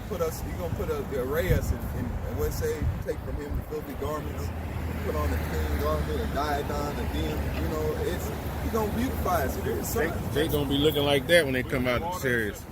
put array us and what say take from him the filthy garments, put on the clean garment, a diadem, a dim. You know, he's gonna beautify us. They gonna be looking like that when they come out of the chariots.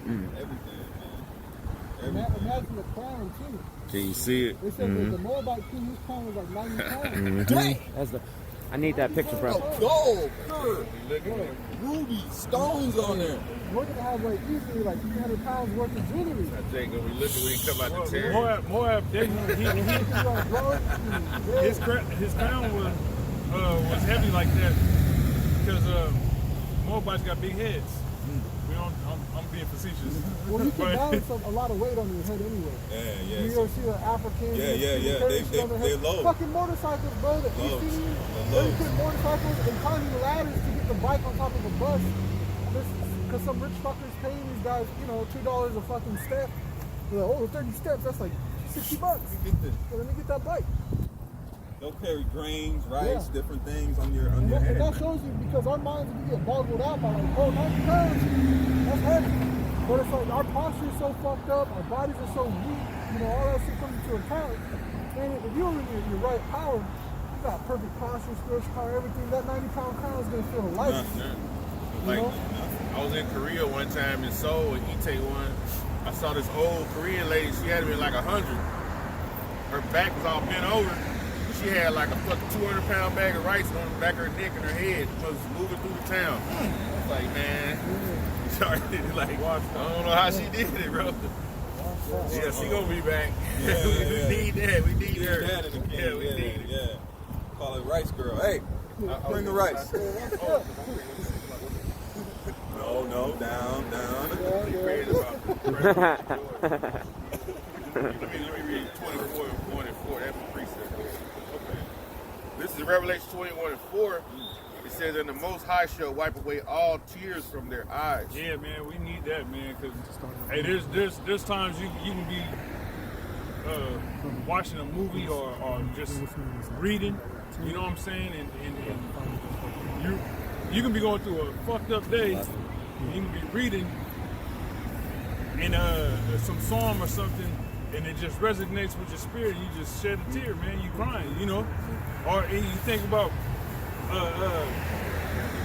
Everything, man. Imagine the crown too. Can you see it? They said that the Moabite king, his crown was like 90 pounds. That's I need that picture, bro. Gold, pure, ruby, stones on there. We're gonna have like easily like 300 pounds worth of jewelry. I think gonna be looking when he come out the chariot. Moab his crown was heavy like that because Moabites got big heads. I'm being facetious. Well, you can balance a lot of weight on your head anyway. Yeah. You ever see the Africans? Yeah. They're low. Fucking motorcycles, bro. The ECU, they put motorcycles and climbing ladders to get the bike on top of a bus. Because some rich fuckers paying these guys, $2 a fucking step. They're like, 30 steps, that's like $60. So let me get that bike. Don't carry grains, rice, different things on your head. And that shows you because our minds, if you get boggled out by like, 90 pounds, that's heavy. But it's like our posture is so fucked up, our bodies are so weak, all that shit comes into account. And if you're in your right power, you got perfect posture, spiritual power, everything, that 90-pound crown is gonna feel light. I was in Korea one time in Seoul in Itaewon. I saw this old Korean lady, she had to be like 100. Her back was all bent over. She had like a fucking 200-pound bag of rice on the back of her neck and her head. She was moving through the town. I was like, man, sorry, like, I don't know how she did it, bro. Yeah, she gonna be back. We need that. We need her. That in the game. Yeah, we need it. Yeah. Call it rice girl. Hey, bring the rice. No, down. Let me read 24 and 1 and 4. That's a precept. Okay. This is Revelation 21 and 4. It says, and the Most High shall wipe away all tears from their eyes. Yeah, man, we need that, man, because hey, there's times you can be watching a movie or just reading, you know what I'm saying, and you can be going through a fucked up day, and you can be reading in some psalm or something, and it just resonates with your spirit. You just shed a tear, man. You crying, or you think about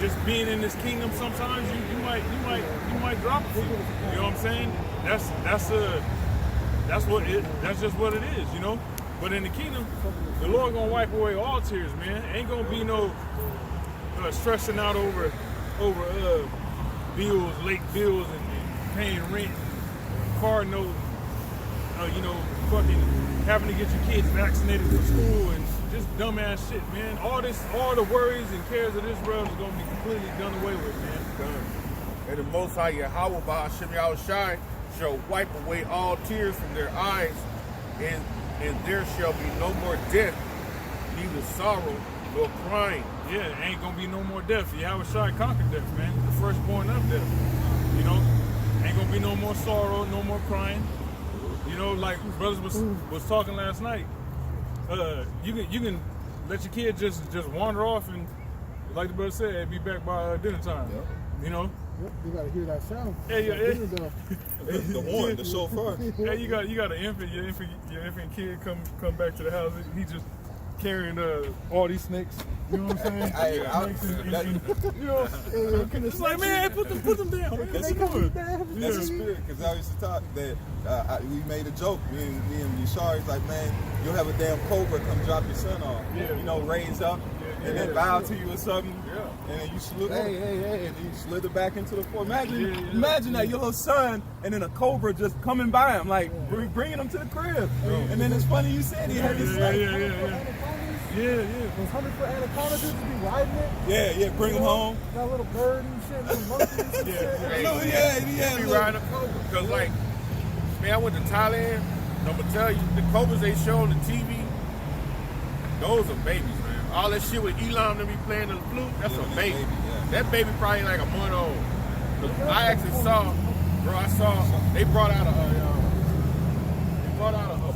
just being in this kingdom. Sometimes you might drop a few. You know what I'm saying? That's just what it is, But in the kingdom, the Lord gonna wipe away all tears, man. Ain't gonna be no stressing out over bills, late bills, and paying rent, car note, fucking having to get your kids vaccinated for school and just dumbass shit, man. All the worries and cares of this world is gonna be completely done away with, man. Done. And the Most High Yahweh Ba'ashem Yahushai shall wipe away all tears from their eyes, and there shall be no more death, neither sorrow nor crying. Yeah, ain't gonna be no more death. Yahushai conquered death, man. The firstborn of death. Ain't gonna be no more sorrow, no more crying. Like brothers was talking last night. You can let your kid just wander off and, like the brother said, be back by dinner time. Yep. Yep, you gotta hear that sound. Yeah. The horn, the shofar. Yeah, you got an infant. Your infant kid come back to the house. He just carrying all these snakes. You know what I'm saying? It's like, man, put them down. Man. That's a spirit, because I used to talk that we made a joke. Me and Yashar, like, man, you'll have a damn cobra come drop your son off. Yeah. Raise up and then bow to you or something. Yeah. And then you slither, hey, and you slither back into the floor. Imagine that, your little son, and then a cobra just coming by him, like bringing him to the crib. And then it's funny you said he had this snake. Yeah. Those 100-foot anacondas just be riding it. Yeah, bring them home. That little bird and shit, little monkeys and shit. Yeah. Be riding a cobra. Because, like, man, I went to Thailand. I'm going to tell you, the cobras they show on the TV, those are babies, man. All that shit with Elam that be playing the flute, that's a baby. That baby probably like a month old. I actually saw, they brought out a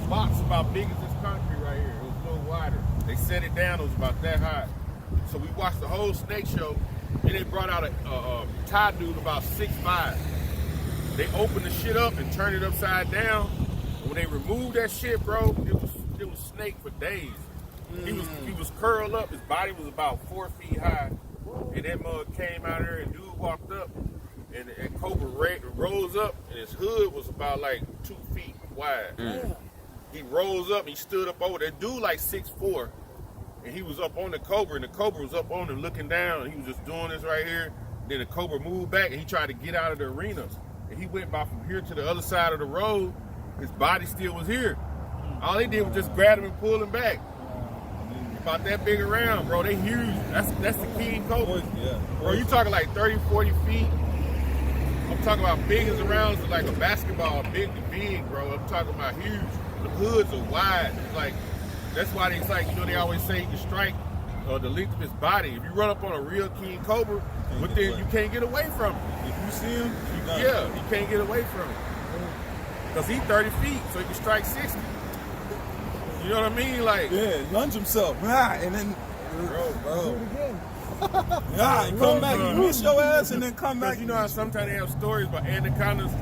box about big as this concrete right here. It was a little wider. They set it down, it was about that high. So we watched the whole snake show, and they brought out a Thai dude about 6'5". They opened the shit up and turned it upside down. When they removed that shit, bro, it was Snake for days. He was curled up. His body was about 4 feet high, and that mug came out there, and dude walked up, and Cobra rose up, and his hood was about like 2 feet wide. He rose up, and he stood up over that dude like 6'4", and he was up on the Cobra, and the Cobra was up on him looking down. And he was just doing this right here. Then the Cobra moved back, and he tried to get out of the arena, and he went by from here to the other side of the road. His body still was here. All they did was just grab him and pull him back. About that big around, bro. They huge. That's the King Cobra. Yeah. Bro, you talking like 30, 40 feet. I'm talking about big as around like a basketball, big to big, bro. I'm talking about huge. The hoods are wide. It's like, that's why it's like, you know, they always say you can strike the length of his body. If you run up on a real King Cobra, you can't get away from him. If you see him, you can't get away from him. Because he's 30 feet, so he can strike 60. You know what I mean? Like, yeah, lunge himself, and then, bro, Do it again. and come back. You miss your ass, and then come back. you know how sometimes they have stories about anacondas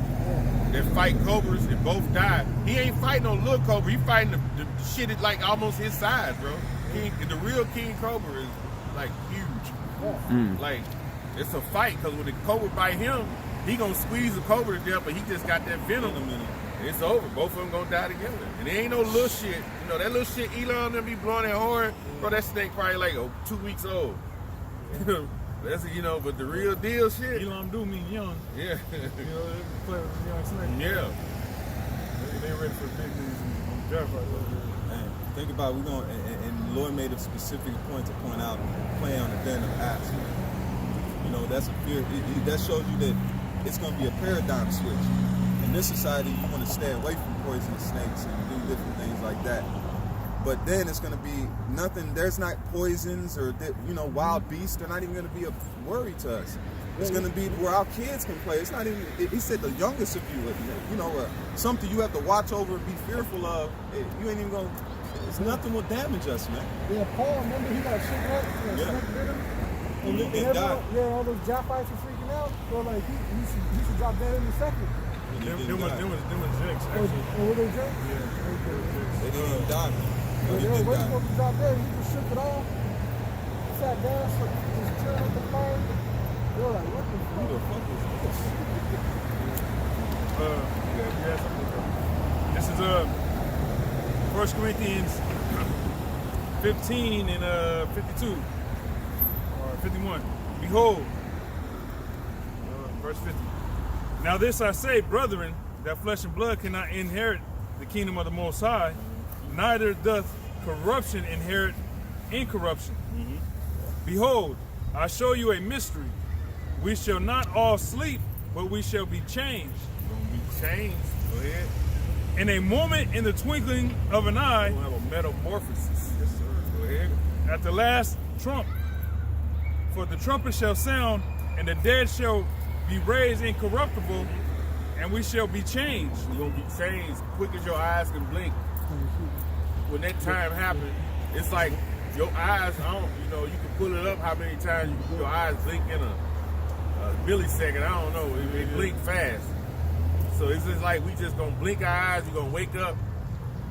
that fight cobras and both die. He ain't fighting no little cobra. He fighting the shit is like almost his size, bro. The real King Cobra is like huge. Like, it's a fight because when the cobra bite him, he gonna squeeze the cobra to death, but he just got that venom in him. It's over. Both of them gonna die together. And there ain't no little shit. You know, that little shit Elon them be blowing that horn, bro, that snake probably like 2 weeks old. That's, you know, but the real deal shit. Elon do mean young. Yeah. You know, they play with the young snake. Yeah. They ready for big news on draft right there. Man, think about it, and Lloyd made a specific point to point out playing on the den of apps. You know, that's a fear. That shows you that it's going to be a paradigm switch. In this society, you want to stay away from poisonous snakes and do different things like that. But then it's going to be nothing. There's not poisons or, you know, wild beasts. They're not even going to be a worry to us. It's going to be where our kids can play. It's not even. He said the youngest of you, something you have to watch over and be fearful of. You ain't even going. It's nothing will damage us, man. Yeah, Paul, remember he got shook up? Snake bit him? And all those Japhyites were freaking out. So like he should drop dead in a second. Them was Jakes, Oh, actually. were they Jakes? Yeah. They didn't even die. They were waiting for him to drop dead. He just shook it off. Sat down, so just chilling at the fire. They were like, what the fuck? Who the fuck is this? This is 1 Corinthians 15 and 52 or 51. Behold, verse 50. Now this I say, brethren, that flesh and blood cannot inherit the kingdom of the Most High, neither doth corruption inherit incorruption. Behold, I show you a mystery. We shall not all sleep, but we shall be changed. Gonna be changed. Go ahead. In a moment, in the twinkling of an eye, We'll have a metamorphosis. Yes, sir. Go ahead. at the last trump. For the trumpet shall sound, and the dead shall be raised incorruptible, and we shall be changed. You're gonna be changed quick as your eyes can blink. When that time happens, it's like your eyes, you can pull it up how many times your eyes blink in a millisecond. I don't know. They blink fast. So it's just like we just gonna blink our eyes. You're gonna wake up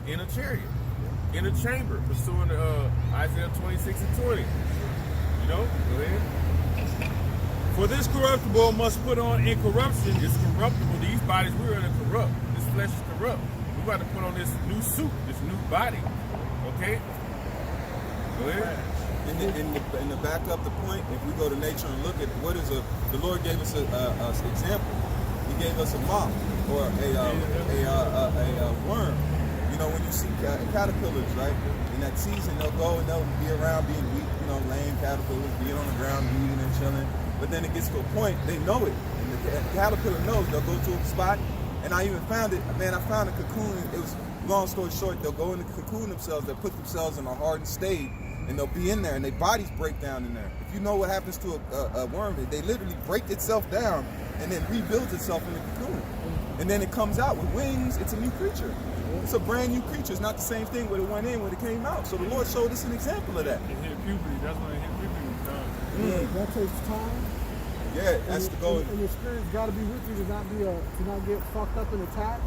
in a chariot, in a chamber, pursuing Isaiah 26 and 20. You know? Go ahead. For this corruptible must put on incorruption. It's corruptible. These bodies we're in are corrupt. This flesh is corrupt. We got to put on this new suit, this new body. Okay? Go ahead. And to back up the point, if we go to nature and look at the Lord gave us an example. He gave us a moth or a worm. You know, when you see caterpillars, right? In that season, they'll go and they'll be around being weak, lame caterpillars, being on the ground, eating and chilling. But then it gets to a point, they know it. And the caterpillar knows. They'll go to a spot, and I even found it. Man, I found a cocoon. It was, long story short, they'll go in the cocoon themselves. They'll put themselves in a hardened state, and they'll be in there, and their bodies break down in there. If you know what happens to a worm, they literally break itself down and then rebuilds itself in the cocoon. And then it comes out with wings. It's a new creature. It's a brand new creature. It's not the same thing when it went in, when it came out. So the Lord showed us an example of that. It hit puberty. That's when it hit puberty was done. Yeah, that takes time. Yeah, that's the goal. And your spirit's got to be with you to not get fucked up and attacked.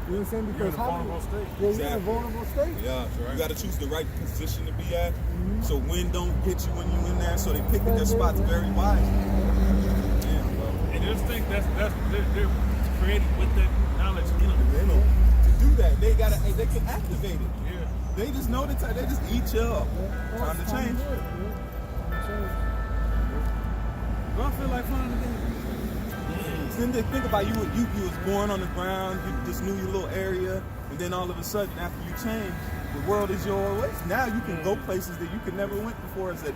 You know what I'm saying? Because You're in a vulnerable state. Yeah, you're in a vulnerable state. Yeah, you got to choose the right position to be at, so wind don't hit you when you're in there. So they picking their spots very wisely. Yeah, bro. And just think they're created with that knowledge in them. They know to do that. They can activate it. Yeah. They just know the time. They just eat you up. Time to change. Do I feel like flying again? Then they think about you was born on the ground, you just knew your little area, and then all of a sudden after you change, the world is your oyster. Now you can go places that you could never went before as that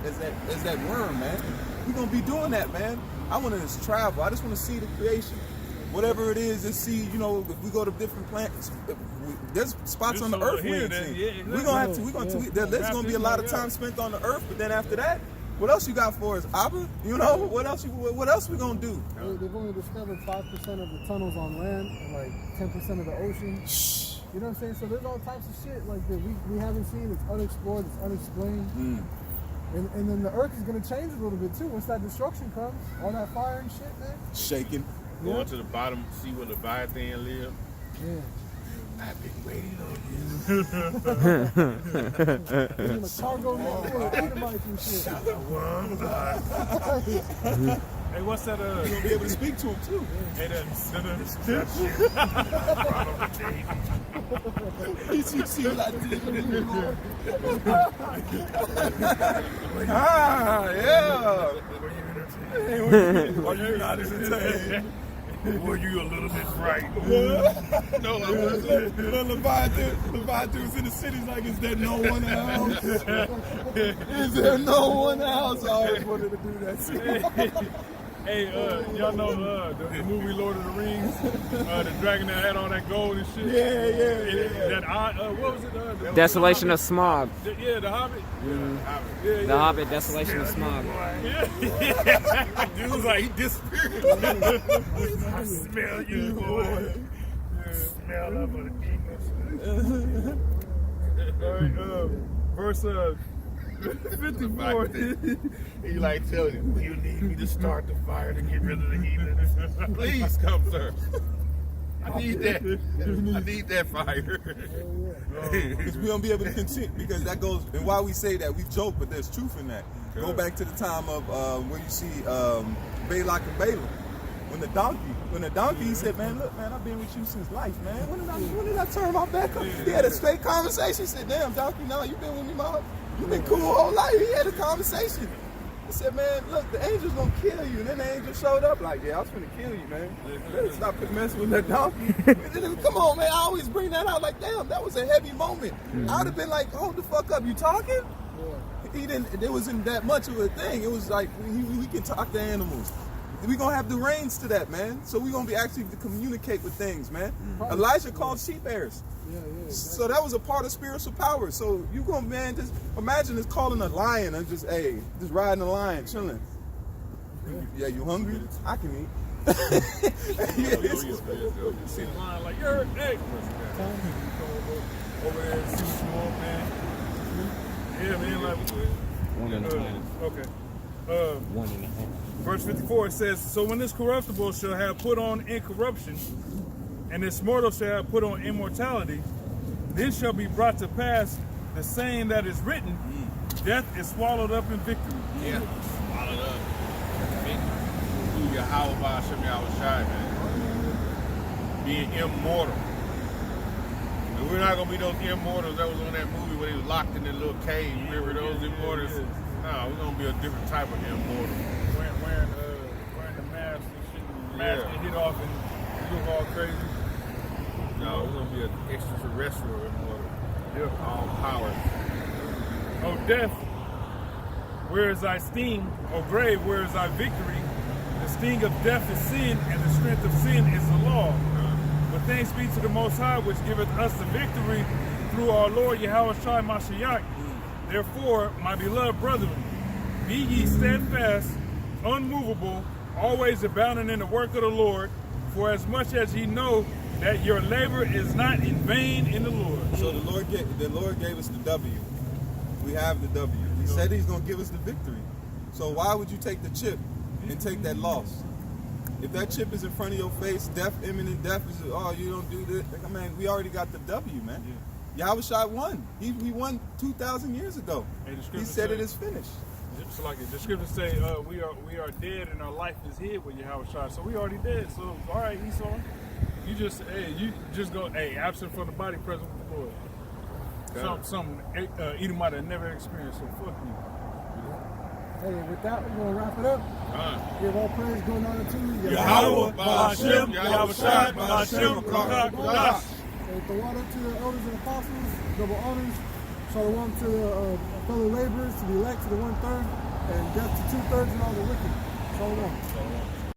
worm, man. We're gonna be doing that, man. I want to just travel. I just want to see the creation. Whatever it is, just see, if we go to different planets, there's spots on the earth we ain't seen. We're gonna there's gonna be a lot of time spent on the earth, but then after that, what else you got for us, Abba? What else we gonna do? They've only discovered 5% of the tunnels on land and like 10% of the ocean. You know what I'm saying? So there's all types of shit like that we haven't seen. It's unexplored. It's unexplained. And then the earth is gonna change a little bit too once that destruction comes. All that fire and shit, man. Shaking. Going to the bottom, see where the Leviathan live. Yeah. I've been waiting on In the cargo net full of Edomites and shit. Hey, what's that? You're gonna be able to speak to him too. Hey, that. See like yeah. Are you not entertained? Were you a little bit frightened? No, I wasn't. Leviathan's in the cities like, is there no one else? Is there no one else? I always wanted to do that. Hey, y'all know the movie Lord of the Rings? The dragon that had all that gold and shit? Yeah. What was it? Desolation of Smog. The Hobbit? The Hobbit, Desolation of Smog. Dude was like, he disappeared. I smell you, boy. Smell of an English. All right, verse 54. He like telling him, you need me to start the fire to get rid of the heathens. Please come, sir. I need that. I need that fire. Because we don't be able to continue, because that goes, and why we say that, we joke, but there's truth in that. Go back to the time of where you see Balak and Balaam. When the donkey he said, man, look, man, I've been with you since life, man. When did I turn my back on? He had a straight conversation. He said, damn, donkey, no, you've been with me, mom. You've been cool all life. He had a conversation. He said, man, look, the angel's gonna kill you. And then the angel showed up like, yeah, I was gonna kill you, man. Stop messing with that donkey. Come on, man. I always bring that out like, damn, that was a heavy moment. I would have been like, hold the fuck up. You talking? He didn't. There wasn't that much of a thing. It was like, we can talk to animals. We're gonna have the reins to that, man. So we're gonna be actually to communicate with things, man. Elijah called sheep heirs. So that was a part of spiritual power. So you gonna, man, just imagine just calling a lion and just riding a lion, chilling. Yeah, you hungry? I can eat. See the lion like, you're hey. Over there and see some more, man. Yeah, man, like okay. 1.5. Verse 54, it says, so when this corruptible shall have put on incorruption, and this mortal shall have put on immortality, then shall be brought to pass the saying that is written, death is swallowed up in victory. Yeah, swallowed up. Hallelujah, how about Hashem Yahushai, man? Being immortal. And we're not going to be those immortals that was on that movie where they was locked in that little cave. Remember those immortals? No, we're going to be a different type of immortal. Wearing the mask and shit. Mask get hit off and look all crazy. No, we're going to be an extraterrestrial immortal. Yeah. All power. Oh, death, where is thy sting? O grave, where is thy victory? The sting of death is sin, and the strength of sin is the law. But thanks be to the Most High, which giveth us the victory through our Lord Yahushua Mashiach. Therefore, my beloved brethren, be ye steadfast, unmovable, always abounding in the work of the Lord, for as much as ye know that your labor is not in vain in the Lord. So the Lord gave us the W. We have the W. He said he's going to give us the victory. So why would you take the chip and take that loss. If that chip is in front of your face, death, imminent death is, oh, you don't do this. Like, man, we already got the W, man. Yahushua won. He won 2,000 years ago. He said it is finished. Just like it. The scriptures say, we are dead and our life is hid with Yahushua. So we already dead. So all right, Esau, you just go, absent from the body, present with the Lord. Something Edomite had never experienced. So fuck you. Hey, with that, we're gonna wrap it up. Give all praise going on to Yahweh, Ba'ashem, Yahushua, Ba'ashem, Ba'ashem. Hey, the water to the elders and apostles, double honors. Shalom to the fellow laborers, to the elect, to the 1/3, and death to 2/3 and all the wicked. Shalom.